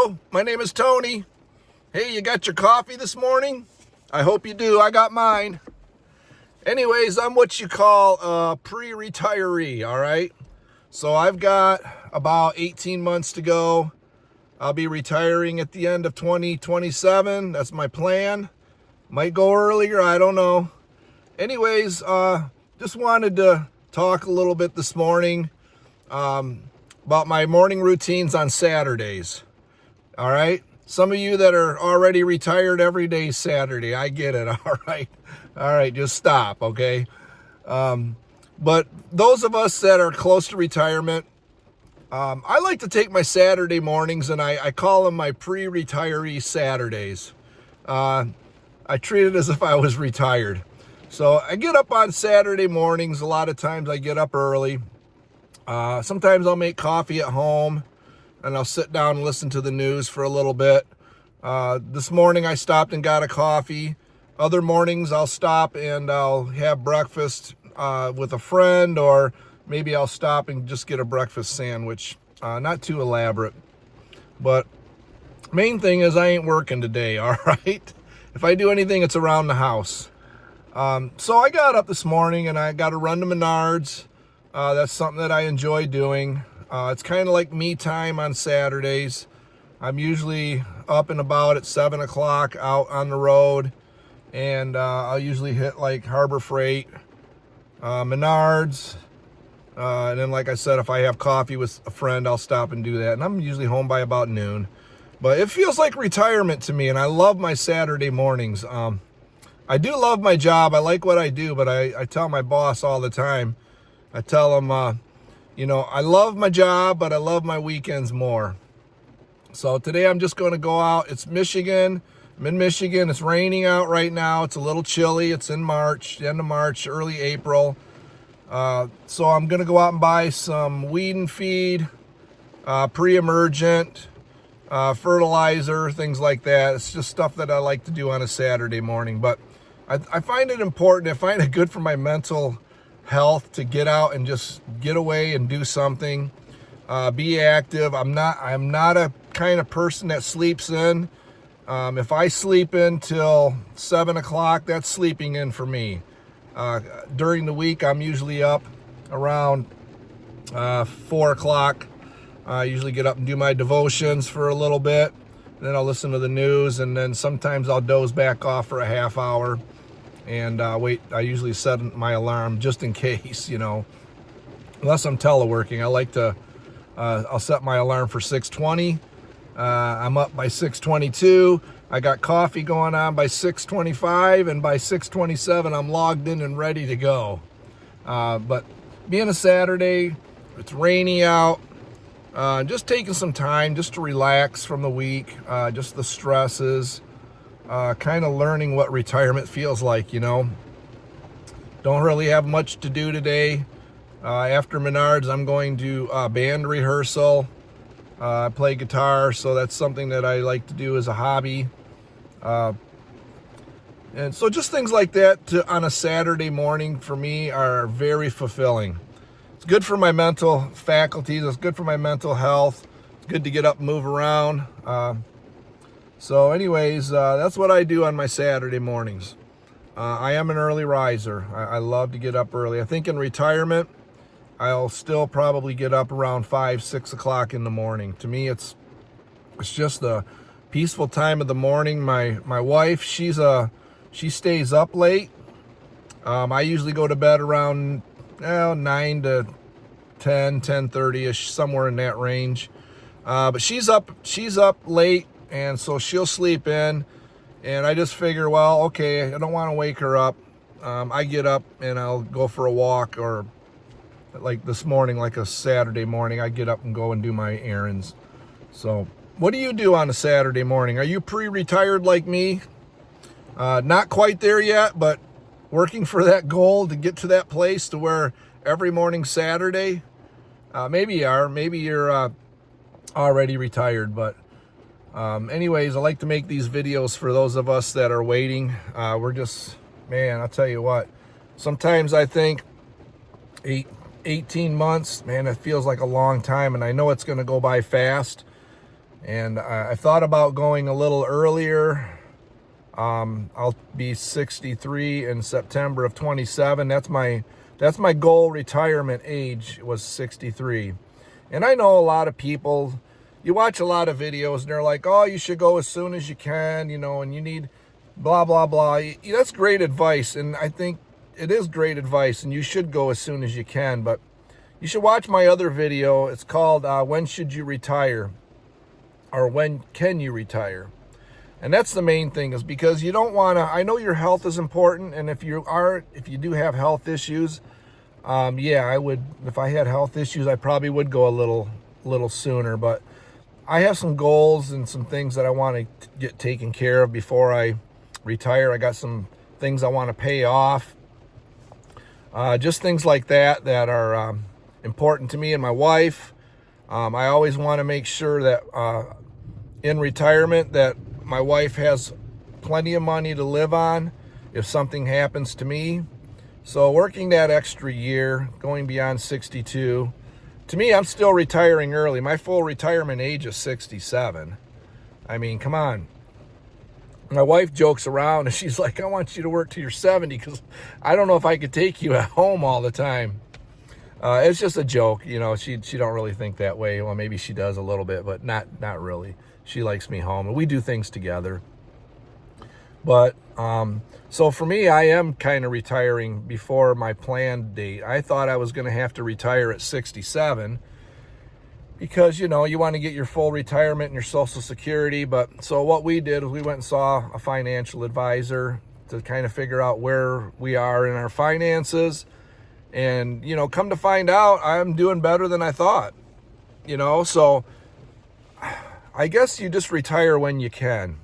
Hello, my name is Tony. Hey, you got your coffee this morning? I hope you do. I got mine. Anyways, I'm what you call a pre-retiree, all right? So I've got about 18 months to go. I'll be retiring at the end of 2027. That's my plan. Might go earlier, I don't know. Anyways, just wanted to talk a little bit this morning about my morning routines on Saturdays. All right? Some of you that are already retired, every day Saturday. I get it, all right? All right, just stop, okay? But those of us that are close to retirement, I like to take my Saturday mornings, and I call them my pre-retiree Saturdays. I treat it as if I was retired. So I get up on Saturday mornings. A lot of times I get up early. Sometimes I'll make coffee at home, and I'll sit down and listen to the news for a little bit. This morning I stopped and got a coffee. Other mornings I'll stop and I'll have breakfast with a friend, or maybe I'll stop and just get a breakfast sandwich. Not too elaborate. But main thing is I ain't working today, all right? If I do anything, it's around the house. So I got up this morning and I got to run to Menards. That's something that I enjoy doing. It's kind of like me time on Saturdays. I'm usually up and about at 7 o'clock out on the road. And I'll usually hit like Harbor Freight, Menards. And then, like I said, if I have coffee with a friend, I'll stop and do that. And I'm usually home by about noon. But it feels like retirement to me, and I love my Saturday mornings. I do love my job. I like what I do, but I tell my boss all the time. I tell him, I love my job, but I love my weekends more. So today I'm just going to go out. It's Michigan. I'm in Michigan. It's raining out right now. It's a little chilly. It's in March, the end of March, early April. So I'm going to go out and buy some weed and feed, pre-emergent, fertilizer, things like that. It's just stuff that I like to do on a Saturday morning. But I find it important. I find it good for my mental health to get out and just get away and do something, be active. I'm not a kind of person that sleeps in. If I sleep in till 7 o'clock, that's sleeping in for me. During the week, I'm usually up around 4 o'clock. I usually get up and do my devotions for a little bit. Then I'll listen to the news, and then sometimes I'll doze back off for a half hour and wait. I usually set my alarm just in case, unless I'm teleworking. I like to, I'll set my alarm for 6:20. I'm up by 6:22. I got coffee going on by 6:25, and by 6:27, I'm logged in and ready to go. But being a Saturday, it's rainy out. Just taking some time just to relax from the week, just the stresses, kind of learning what retirement feels like, Don't really have much to do today. After Menards, I'm going to band rehearsal. I play guitar, so that's something that I like to do as a hobby. And so just things like that on a Saturday morning for me are very fulfilling. It's good for my mental faculties. It's good for my mental health. It's good to get up and move around. So anyways, that's what I do on my Saturday mornings. I am an early riser. I love to get up early. I think in retirement, I'll still probably get up around 5, 6 o'clock in the morning. To me, it's just a peaceful time of the morning. My wife, she stays up late. I usually go to bed around 9 to 10, 10:30ish, somewhere in that range. But she's up late, and so she'll sleep in. And I just figure, well, okay, I don't want to wake her up. I get up and I'll go for a walk, or like this morning, like a Saturday morning, I get up and go and do my errands. So what do you do on a Saturday morning? Are you pre-retired like me? Not quite there yet, but working for that goal to get to that place to where every morning Saturday. Maybe you are. Maybe you're already retired. But anyways, I like to make these videos for those of us that are waiting. We're just, man, I'll tell you what. Sometimes I think 18 months, man, it feels like a long time. And I know it's going to go by fast. And I thought about going a little earlier. I'll be 63 in September of 27. That's my goal retirement age, was 63. And I know a lot of people, you watch a lot of videos and they're like, oh, you should go as soon as you can, and you need blah, blah, blah. That's great advice. And I think it is great advice, and you should go as soon as you can. But you should watch my other video. It's called When Should You Retire? Or When Can You Retire? And that's the main thing, is because you don't want to, I know your health is important. And if you do have health issues, yeah, I would, if I had health issues, I probably would go a little sooner. But I have some goals and some things that I want to get taken care of before I retire. I got some things I want to pay off. Just things like that are important to me and my wife. I always want to make sure that in retirement that my wife has plenty of money to live on if something happens to me. So working that extra year, going beyond 62, to me, I'm still retiring early. My full retirement age is 67. I mean, come on. My wife jokes around and she's like, I want you to work till you're 70 because I don't know if I could take you at home all the time. It's just a joke, she don't really think that way. Well, maybe she does a little bit, but not really. She likes me home, and we do things together. But so for me, I am kind of retiring before my planned date. I thought I was going to have to retire at 67 because, you want to get your full retirement and your Social Security. But so what we did is we went and saw a financial advisor to kind of figure out where we are in our finances. And, come to find out, I'm doing better than I thought, so I guess you just retire when you can.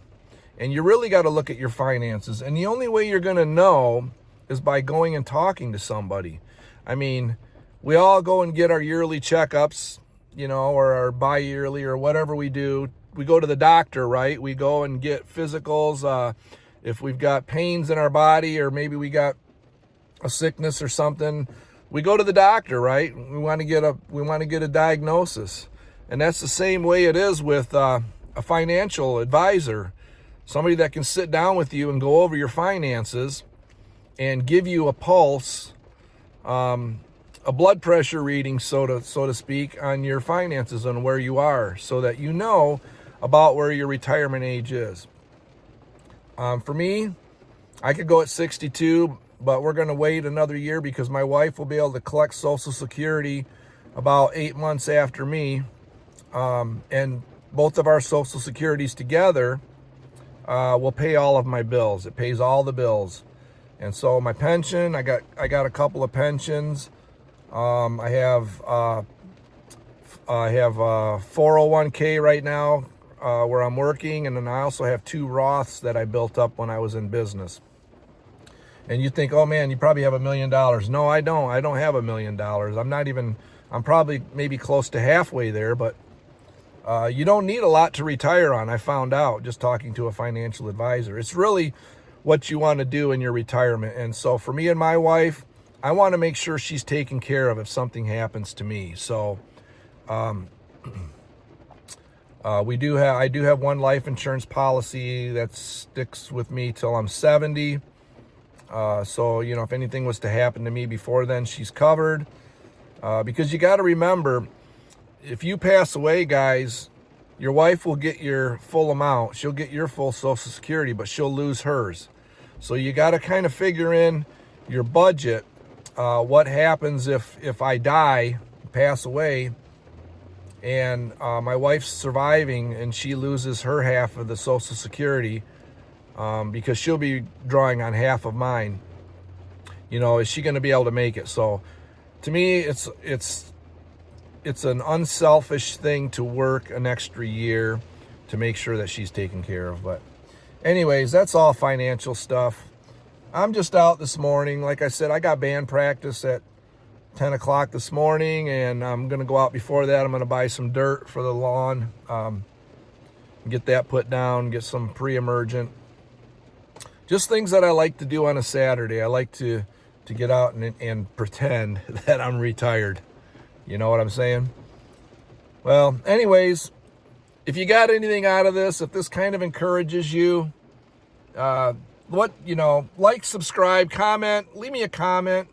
And you really got to look at your finances. And the only way you're going to know is by going and talking to somebody. I mean, we all go and get our yearly checkups, or our bi-yearly or whatever we do. We go to the doctor, right? We go and get physicals. If we've got pains in our body, or maybe we got a sickness or something, we go to the doctor, right? We want to get a diagnosis. And that's the same way it is with a financial advisor, somebody that can sit down with you and go over your finances and give you a pulse, a blood pressure reading, so to speak, on your finances and where you are, so that you know about where your retirement age is. For me, I could go at 62, but we're going to wait another year because my wife will be able to collect Social Security about 8 months after me. And both of our Social Securities together will pay all of my bills. It pays all the bills. And so my pension, I got a couple of pensions. I have 401k right now where I'm working, and then I also have 2 Roths that I built up when I was in business. And you think, oh man, you probably have $1 million. No, I don't. I don't have $1 million. I'm probably maybe close to halfway there, but you don't need a lot to retire on. I found out just talking to a financial advisor. It's really what you want to do in your retirement. And so for me and my wife, I want to make sure she's taken care of if something happens to me. So I do have one life insurance policy that sticks with me till I'm 70. So, if anything was to happen to me before then, she's covered. Because you got to remember, if you pass away, guys, your wife will get your full amount. She'll get your full Social Security, but she'll lose hers. So you got to kind of figure in your budget. What happens if I die, pass away, and my wife's surviving and she loses her half of the Social Security, because she'll be drawing on half of mine. Is she going to be able to make it? So to me, it's an unselfish thing to work an extra year to make sure that she's taken care of. But anyways, that's all financial stuff. I'm just out this morning. Like I said, I got band practice at 10 o'clock this morning, and I'm going to go out before that. I'm going to buy some dirt for the lawn, get that put down, get some pre-emergent. Just things that I like to do on a Saturday. I like to get out and pretend that I'm retired. You know what I'm saying? Well, anyways, if you got anything out of this, if this kind of encourages you, like, subscribe, comment, leave me a comment.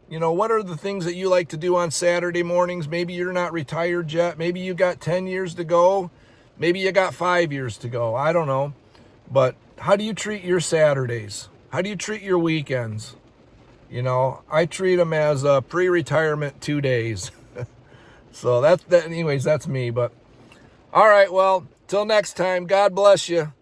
What are the things that you like to do on Saturday mornings? Maybe you're not retired yet. Maybe you got 10 years to go. Maybe you got 5 years to go. I don't know. But how do you treat your Saturdays? How do you treat your weekends? I treat them as a pre-retirement 2 days. So anyways, that's me. But all right, well, till next time, God bless you.